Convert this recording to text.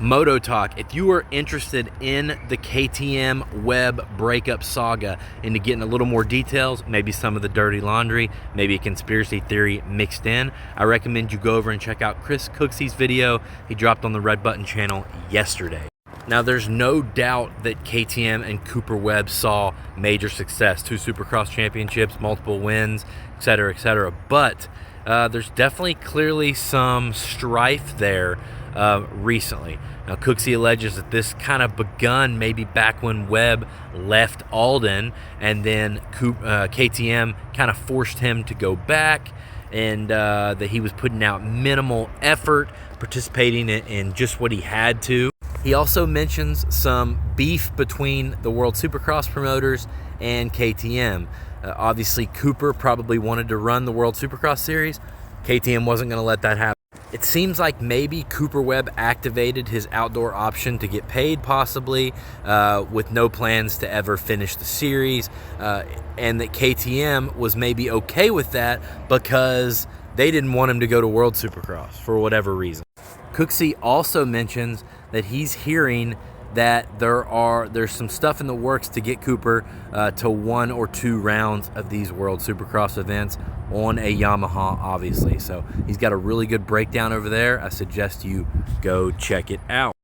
Moto Talk. If you are interested in the KTM Webb breakup saga, into getting a little more details, maybe some of the dirty laundry, maybe a conspiracy theory mixed in, I recommend you go over and check out Chris Cooksey's video he dropped on the Red Button channel yesterday. Now, there's no doubt that KTM and Cooper Webb saw major success, 2 Supercross championships, multiple wins, etc., but there's definitely clearly some strife there recently. Now, Cooksey alleges that this kind of begun maybe back when Webb left Alden, and then KTM kind of forced him to go back, and that he was putting out minimal effort, participating in just what he had to. He also mentions some beef between the World Supercross promoters and KTM. Obviously, Cooper probably wanted to run the World Supercross Series. KTM wasn't going to let that happen. It seems like maybe Cooper Webb activated his outdoor option to get paid, possibly, with no plans to ever finish the series, and that KTM was maybe okay with that because they didn't want him to go to World Supercross for whatever reason. Cooksey also mentions that he's hearing that there's some stuff in the works to get Cooper to 1 or 2 rounds of these World Supercross events on a Yamaha, obviously. So he's got a really good breakdown over there. I suggest you go check it out.